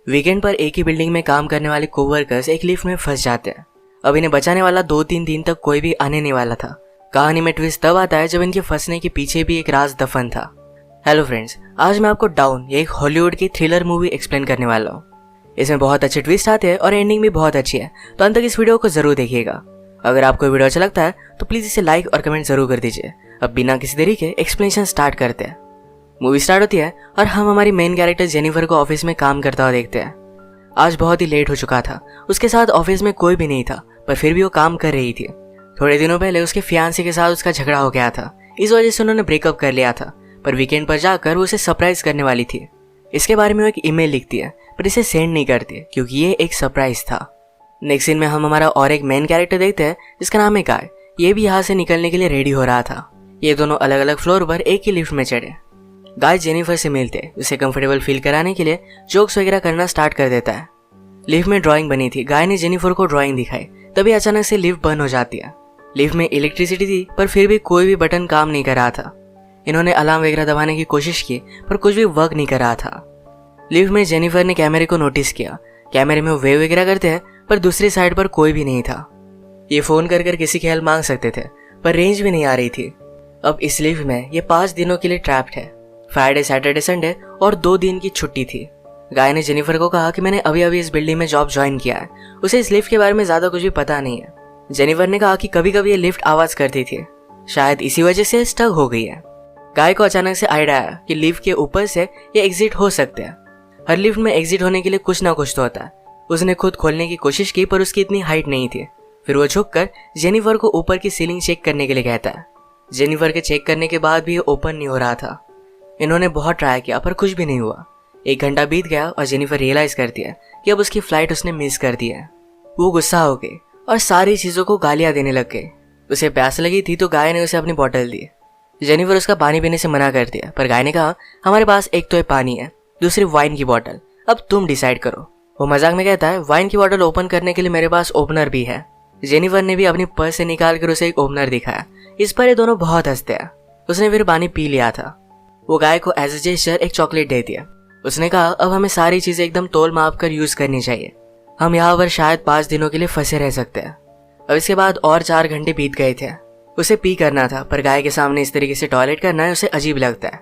Weekend पर एक ही building में काम करने वाले कोवर्कर्स एक लिफ्ट में फंस जाते हैं। अब इन्हें बचाने वाला 2-3 दिन तक कोई भी आने नहीं वाला था। कहानी में ट्विस्ट तब आता है जब इनके फंसने के पीछे भी एक राज दफन था। हेलो फ्रेंड्स, आज मैं आपको डाउन ये एक हॉलीवुड की थ्रिलर मूवी एक्सप्लेन करने वाला हूँ। इसमें बहुत अच्छे ट्विस्ट आते हैं और एंडिंग भी बहुत अच्छी है, तो अंत तक इस वीडियो को जरूर देखिएगा। अगर आपको वीडियो अच्छा लगता है तो प्लीज इसे लाइक और कमेंट जरूर कर दीजिए। अब बिना किसी देरी के एक्सप्लेनेशन स्टार्ट करते हैं। मूवी स्टार्ट होती है और हम हमारी मेन कैरेक्टर जेनिफर को ऑफिस में काम करता हुआ देखते हैं। आज बहुत ही लेट हो चुका था, उसके साथ ऑफिस में कोई भी नहीं था, पर फिर भी वो काम कर रही थी। थोड़े दिनों पहले उसके फियांसे के साथ उसका झगड़ा हो गया था, इस वजह से उन्होंने ब्रेकअप कर लिया था। पर वीकेंड पर जाकर वो उसे सरप्राइज करने वाली थी। इसके बारे में वो एक ईमेल लिखती है, पर इसे सेंड नहीं करती क्योंकि ये एक सरप्राइज था। नेक्स्ट सीन में हम हमारा और एक मेन कैरेक्टर देखते हैं जिसका नाम है गाय। ये भी यहाँ से निकलने के लिए रेडी हो रहा था। ये दोनों अलग अलग फ्लोर पर एक ही लिफ्ट में चढ़े। गाय जेनिफर से मिलते उसे कंफर्टेबल फील कराने के लिए जोक्स वगैरह करना स्टार्ट कर देता है। लिफ्ट में ड्राइंग बनी थी, गाय ने जेनिफर को ड्राइंग दिखाई, तभी अचानक से लिफ्ट बंद हो जाती है। लिफ्ट में इलेक्ट्रिसिटी थी पर फिर भी कोई भी बटन काम नहीं कर रहा था। इन्होंने अलार्म वगैरह दबाने की कोशिश की पर कुछ भी वर्क नहीं कर रहा था। लिफ्ट में जेनिफर ने कैमरे को नोटिस किया। कैमरे में वो वेव वगैरह करते हैं पर दूसरी साइड पर कोई भी नहीं था। ये फोन कर किसी की हेल्प मांग सकते थे पर रेंज भी नहीं आ रही थी। अब इस लिफ्ट में ये 5 दिनों के लिए ट्रैप्ड है। फ्राइडे, सैटरडे, संडे और 2 दिन की छुट्टी थी। गाय ने जेनिफर को कहा कि मैंने अभी अभी इस बिल्डिंग में जॉब ज्वाइन किया है, उसे इस लिफ्ट के बारे में ज्यादा कुछ भी पता नहीं है। जेनिफर ने कहा कि कभी कभी ये लिफ्ट आवाज करती थी, शायद इसी वजह से स्टक हो गई है। गाय को अचानक से आइडिया आया कि लिफ्ट के ऊपर से ये एग्जिट हो सकते हैं। हर लिफ्ट में एग्जिट होने के लिए कुछ ना कुछ तो होता है। उसने खुद खोलने की कोशिश की पर उसकी इतनी हाइट नहीं थी। फिर वो झुककर जेनिफर को ऊपर की सीलिंग चेक करने के लिए कहता है। जेनिफर के चेक करने के बाद भी ये ओपन नहीं हो रहा था। इन्होंने बहुत ट्राई किया पर कुछ भी नहीं हुआ। 1 घंटा बीत गया और जेनिफर रियलाइज करती है कि अब उसकी फ्लाइट उसने मिस कर दी है। वो गुस्सा हो गई और सारी चीजों को गालियां देने लग गई। उसे प्यास लगी थी तो गाय ने उसे अपनी बोतल दी। जेनिफर उसका पानी पीने से मना कर दिया पर गाय ने कहा, हमारे पास एक तो पानी है, दूसरी वाइन की बोतल, अब तुम डिसाइड करो। वो मजाक में कहता है, वाइन की बोतल ओपन करने के लिए मेरे पास ओपनर भी है। जेनिफर ने भी अपनी पर्स से निकाल कर उसे एक ओपनर दिखाया। इस पर ये दोनों बहुत हंसते हैं। उसने फिर पानी पी लिया था। वो गाय को एज ए जेस्चर एक चॉकलेट दे दिया। उसने कहा, अब हमें सारी चीजें एकदम तोल माप कर यूज करनी चाहिए। हम यहाँ पर शायद 5 दिनों के लिए फंसे रह सकते हैं। अब इसके बाद और 4 घंटे बीत गए थे। उसे पी करना था पर गाय के सामने इस तरीके से टॉयलेट करना है उसे अजीब लगता है।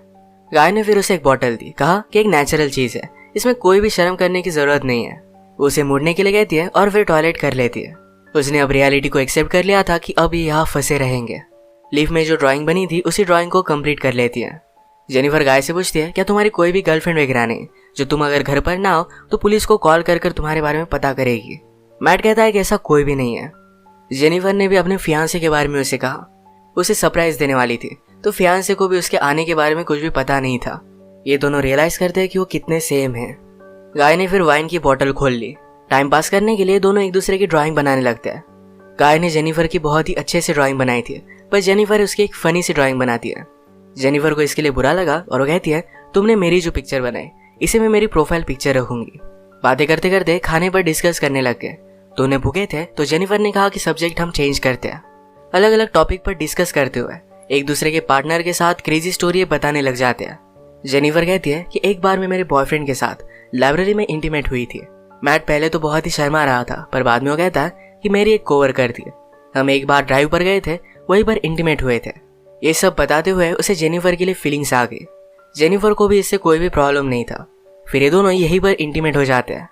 गाय ने फिर उसे एक बोतल दी, कहा कि एक नेचुरल चीज है, इसमें कोई भी शर्म करने की जरूरत नहीं है। वो उसे मुड़ने के लिए कहती है और फिर टॉयलेट कर लेती है। उसने अब रियलिटी को एक्सेप्ट कर लिया था कि अब ये यहाँ फंसे रहेंगे। लिफ्ट में जो ड्राइंग बनी थी उसी ड्राइंग को कंप्लीट कर लेती है। जेनिफर गाय से पूछती है, क्या तुम्हारी कोई भी गर्लफ्रेंड वगैरह नहीं, जो तुम अगर घर पर ना हो तो पुलिस को कॉल कर तुम्हारे बारे में पता करेगी? मैट कहता है कि ऐसा कोई भी नहीं है। जेनिफर ने भी अपने फियांसे के बारे में उसे कहा। उसे सरप्राइज देने वाली थी तो फियांसे को भी उसके आने के बारे में कुछ भी पता नहीं था। ये दोनों रियलाइज करते हैं कि वो कितने सेम हैं। गाय ने फिर वाइन की बोतल खोल ली। टाइम पास करने के लिए दोनों एक दूसरे की ड्राइंग बनाने लगते हैं। गाय ने जेनिफर की बहुत ही अच्छे से ड्राइंग बनाई थी पर जेनिफर उसकी एक फनी सी ड्राइंग बनाती है। जेनिफर को इसके लिए बुरा लगा और वो कहती है, तुमने मेरी जो पिक्चर बनाई इसे मैं मेरी प्रोफाइल पिक्चर रखूंगी। बातें करते करते खाने पर डिस्कस करने लग गए। दोनों भूखे थे तो जेनिफर ने कहा कि सब्जेक्ट हम चेंज करते हैं। अलग अलग टॉपिक पर डिस्कस करते हुए एक दूसरे के पार्टनर के साथ क्रेजी स्टोरी बताने लग जाते हैं। जेनिफर कहती है कि एक बार मैं मेरे बॉयफ्रेंड के साथ लाइब्रेरी में इंटीमेट हुई थी। मैट पहले तो बहुत ही शर्मा रहा था पर बाद में वो कहता है कि मेरी एक कोवर्कर थी, हम एक बार ड्राइव पर गए थे, वहीं पर इंटीमेट हुए थे। ये सब बताते हुए उसे जेनिफर के लिए फीलिंग्स आ गई। जेनिफर को भी इससे कोई भी प्रॉब्लम नहीं था। फिर ये दोनों यहीं पर इंटीमेट हो जाते हैं।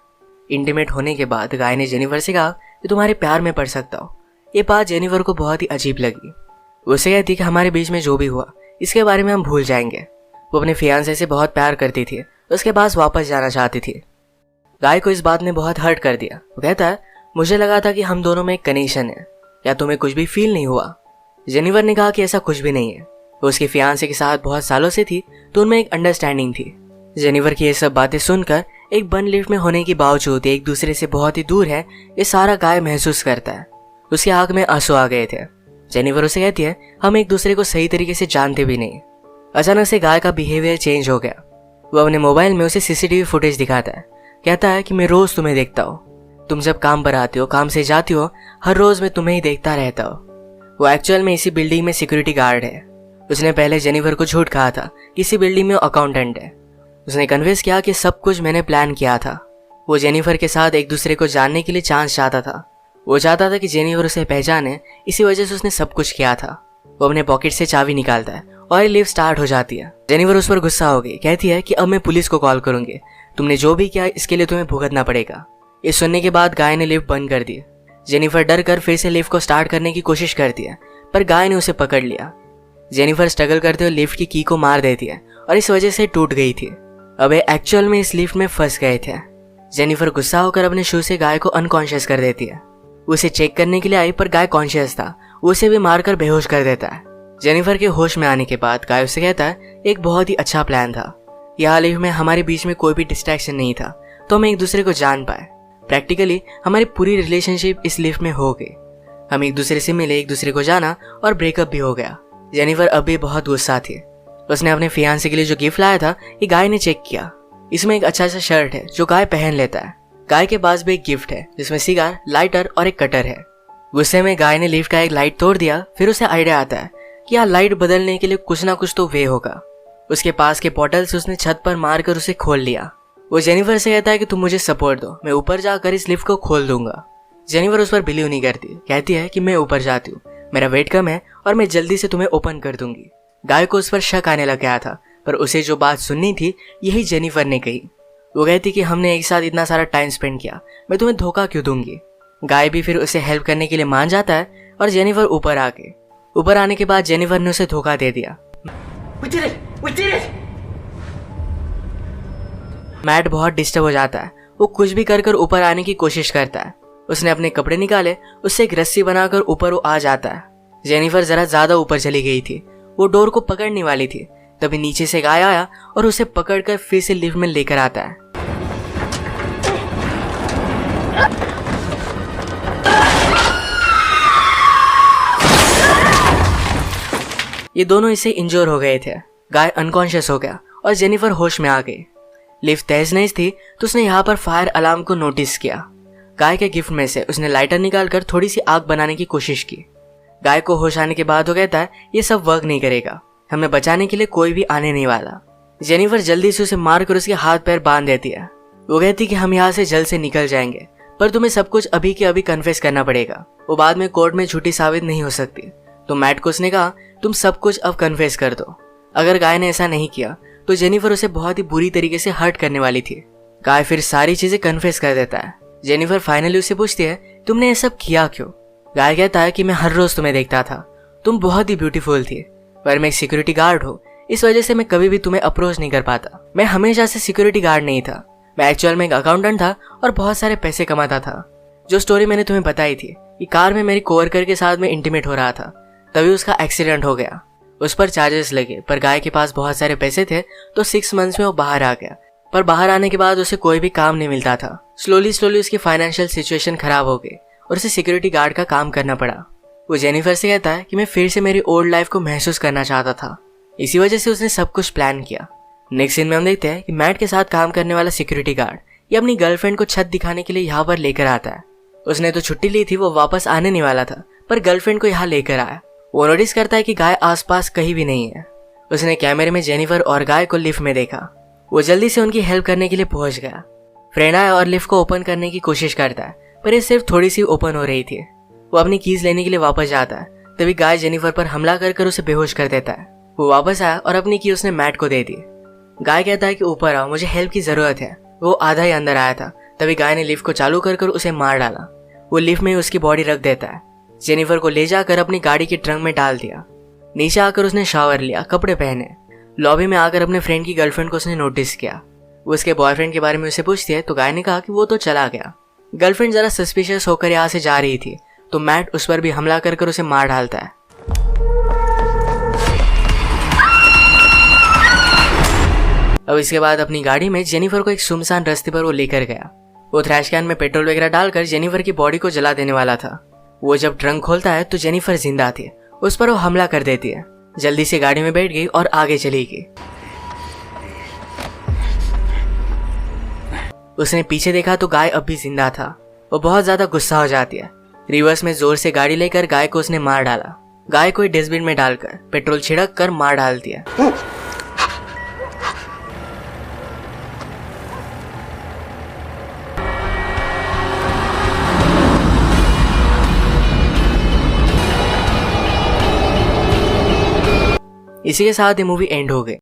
इंटीमेट होने के बाद गाय ने जेनिफर से कहा कि तुम्हारे प्यार में पड़ सकता हो। ये बात जेनिफर को बहुत ही अजीब लगी। उसे कहती कि हमारे बीच में जो भी हुआ इसके बारे में हम भूल जाएंगे। वो अपने फियांसे से बहुत प्यार करती थी, उसके पास वापस जाना चाहती थी। गाय को इस बात ने बहुत हर्ट कर दिया। वो कहता है, मुझे लगा था कि हम दोनों में एक कनेक्शन है, या तुम्हें कुछ भी फील नहीं हुआ? जेनिफर ने कहा कि ऐसा कुछ भी नहीं है। वो उसके फियांसे के साथ बहुत सालों से थी तो उनमें एक अंडरस्टैंडिंग थी। जेनिफर की ये सब बातें सुनकर एक बंद लिफ्ट में होने के बावजूद एक दूसरे से बहुत ही दूर है, ये सारा गाय महसूस करता है। उसकी आंख में आंसू आ गए थे। जेनिफर उसे कहती है, हम एक दूसरे को सही तरीके से जानते भी नहीं। अचानक से गाय का बिहेवियर चेंज हो गया। वो अपने मोबाइल में उसे सीसीटीवी फुटेज दिखाता है। कहता है कि मैं रोज तुम्हें देखता हूँ, तुम जब काम पर आते हो, काम से जाती हो, हर रोज मैं तुम्हें ही देखता रहता हूँ। वो एक्चुअल में इसी बिल्डिंग में सिक्योरिटी गार्ड है। उसने पहले जेनिफर को झूठ कहा था कि इसी बिल्डिंग में अकाउंटेंट है। उसने कन्विंस किया कि सब कुछ मैंने प्लान किया था। वो जेनिफर के साथ एक दूसरे को जानने के लिए चांस चाहता था। वो चाहता था कि जेनिफर उसे पहचाने, इसी वजह से उसने सब कुछ किया था। वो अपने पॉकेट से चाबी निकालता है और लिफ्ट स्टार्ट हो जाती है। जेनिफर उस पर गुस्सा हो गई, कहती है कि अब मैं पुलिस को कॉल करूंगी, तुमने जो भी किया इसके लिए तुम्हें भुगतना पड़ेगा। ये सुनने के बाद गाय ने लिफ्ट बंद कर दी। जेनिफर डर कर फिर से लिफ्ट को स्टार्ट करने की कोशिश करती है, पर गाय ने उसे पकड़ लिया। जेनिफर स्ट्रगल करते हुए लिफ्ट की को मार देती है और इस वजह से टूट गई थी। अब एक्चुअल में इस लिफ्ट में फंस गए थे। जेनिफर गुस्सा होकर अपने शू से गाय को अनकॉन्शियस कर देती है। उसे चेक करने के लिए आई, पर गाय कॉन्शियस था। उसे भी मारकर बेहोश कर देता है। जेनिफर के होश में आने के बाद गाय उसे कहता है एक बहुत ही अच्छा प्लान था। यहाँ लिफ्ट में हमारे बीच में कोई भी डिस्ट्रैक्शन नहीं था, तो हम एक दूसरे को जान पाए। प्रैक्टिकली हमारी पूरी रिलेशनशिप इस लिफ्ट में हो गई। हम एक दूसरे से मिले, एक दूसरे को जाना और ब्रेकअप भी हो गया। जेनिफर अब भी बहुत गुस्सा थी। उसने अपने फियांसे के लिए जो गिफ्ट लाया था ये गाय ने चेक किया। इसमें एक अच्छा सा शर्ट है जो गाय पहन लेता है। गाय के पास भी एक गिफ्ट है जिसमें सिगार, लाइटर और एक कटर है। गुस्से में गाय ने लिफ्ट का एक लाइट तोड़ दिया। फिर उसे आइडिया आता है कि यहाँ लाइट बदलने के लिए कुछ ना कुछ तो वे होगा। उसके पास के पोर्टल से उसने छत पर मारकर उसे खोल लिया। वो जेनिफर से कहता है कि तुम मुझे सपोर्ट दो, मैं ऊपर जाकर इस लिफ्ट को खोल दूंगा। जेनिफर उस पर बिलीव नहीं करती, कहती है कि मैं ऊपर जाती हूँ, मेरा वेट कम है और मैं जल्दी से तुम्हें ओपन कर दूंगी। गाय को उस पर शक आने लग गया था, पर उसे जो बात सुननी थी यही जेनिफर ने कही। वो कहती कि हमने एक साथ इतना सारा टाइम स्पेंड किया, मैं तुम्हें धोखा क्यों दूंगी। गाय भी फिर उसे हेल्प करने के लिए मान जाता है और जेनिफर ऊपर आने के बाद जेनिफर ने उसे धोखा दे दिया। We did it! मैट बहुत डिस्टर्ब हो जाता है। वो कुछ भी कर ऊपर आने की कोशिश करता है। उसने अपने कपड़े निकाले, उससे एक रस्सी बनाकर ऊपर वो आ जाता है। जेनिफर जरा ज्यादा ऊपर चली गई थी। वो डोर को पकड़ने वाली थी, तभी नीचे से गाय आया और उसे पकड़कर फिर से लिफ्ट में लेकर आता है। ये दोनों इससे इंजोर हो गए थे। गाय अनकॉन्शियस हो गया और जेनिफर होश में आ गई। लिफ्ट तेज नहीं थी तो उसने यहाँ पर फायर अलार्म को नोटिस किया। गाय के गिफ्ट में से उसने लाइटर निकालकर थोड़ी सी आग बनाने की कोशिश की। गाय को होश आने के बाद वो कहता है ये सब वर्क नहीं करेगा, हमें बचाने के लिए कोई भी आने नहीं वाला। जेनिफर जल्दी से उसे मारकर उसके हाथ पैर बांध देती है। वो कहती कि हम यहाँ से जल्द से निकल जाएंगे, पर तुम्हें सब कुछ अभी के अभी कन्फेस करना पड़ेगा, वो बाद में कोर्ट में झूठी साबित नहीं हो सकती। तो मैट को उसने कहा तुम सब कुछ अब कन्फेस कर दो। अगर गाय ने ऐसा नहीं किया तो जेनिफर उसे बहुत ही बुरी तरीके से हर्ट करने वाली थी। गाय फिर सारी चीजें कन्फेस कर देता है। जेनिफर फाइनली उसे पूछती है तुमने ये सब किया क्यों। गाय कहता है कि मैं हर रोज तुम्हें देखता था, तुम बहुत ही ब्यूटीफुल थी, पर मैं एक सिक्योरिटी गार्ड हूँ, इस वजह से मैं कभी भी तुम्हें अप्रोच नहीं कर पाता। मैं हमेशा से सिक्योरिटी गार्ड नहीं था, मैं एक्चुअल में एक अकाउंटेंट था और बहुत सारे पैसे कमाता था। जो स्टोरी मैंने तुम्हें बताई थी कि कार में मेरी कोवर्कर के साथ में इंटीमेट हो रहा था, तभी उसका एक्सीडेंट हो गया। उस पर चार्जेस लगे, पर गाय के पास बहुत सारे पैसे थे तो 6 मंथ्स में वो बाहर आ गया। पर बाहर आने के बाद उसे कोई भी काम नहीं मिलता था। स्लोली उसकी फाइनेंशियल सिचुएशन खराब हो गई और उसे सिक्योरिटी गार्ड का काम करना पड़ा। वो जेनिफर से कहता है कि मैं फिर से मेरी ओल्ड लाइफ को महसूस करना चाहता था, इसी वजह से उसने सब कुछ प्लान किया। नेक्स्ट सीन में हम देखते हैं कि मैट के साथ काम करने वाला सिक्योरिटी गार्ड ये अपनी गर्लफ्रेंड को छत दिखाने के लिए यहाँ पर लेकर आता है। उसने तो छुट्टी ली थी, वो वापस आने नहीं वाला था, पर गर्लफ्रेंड को यहाँ लेकर आया। वो नोटिस करता है कि गाय आसपास कहीं भी नहीं है। उसने कैमरे में जेनिफर और गाय को लिफ्ट में देखा। वो जल्दी से उनकी हेल्प करने के लिए पहुंच गया। फ्रेंड आया और लिफ्ट को ओपन करने की कोशिश करता है, पर ये सिर्फ थोड़ी सी ओपन हो रही थी। वो अपनी कीज लेने के लिए वापस जाता है, तभी गाय जेनिफर पर हमला कर उसे बेहोश कर देता है। वो वापस आया और अपनी की उसने मैट को दे दी। गाय कहता है कि ऊपर आओ, मुझे हेल्प की जरूरत है। वो आधा ही अंदर आया था, तभी गाय ने लिफ्ट को चालू कर उसे मार डाला। वो लिफ्ट में उसकी बॉडी रख देता है। जेनिफर को ले जाकर अपनी गाड़ी के ट्रंक में डाल दिया। नीचे आकर उसने शावर लिया, कपड़े पहने। लॉबी में आकर अपने फ्रेंड की गर्लफ्रेंड को उसने नोटिस किया। वो उसके बॉयफ्रेंड के बारे में उसे पूछती है तो गाय ने कहा कि वो तो चला गया। गर्लफ्रेंड जरा सस्पिशियस होकर यहाँ से जा रही थी तो मैट उस पर भी हमला कर उसे मार डालता है। अब इसके बाद अपनी गाड़ी में जेनिफर को एक सुनसान रास्ते पर वो लेकर गया। वो थ्रैश कैन में पेट्रोल वगैरह डालकर जेनिफर की बॉडी को जला देने वाला था। वो जब ट्रंक खोलता है तो जेनिफर जिंदा थी। उस पर वो हमला कर देती है। जल्दी से गाड़ी में बैठ गई और आगे चली गई। उसने पीछे देखा तो गाय अब भी जिंदा था। वो बहुत ज्यादा गुस्सा हो जाती है। रिवर्स में जोर से गाड़ी लेकर गाय को उसने मार डाला। गाय को डस्टबिन में डालकर पेट्रोल छिड़क कर मार डालती है। इसी के साथ ये मूवी एंड हो गई।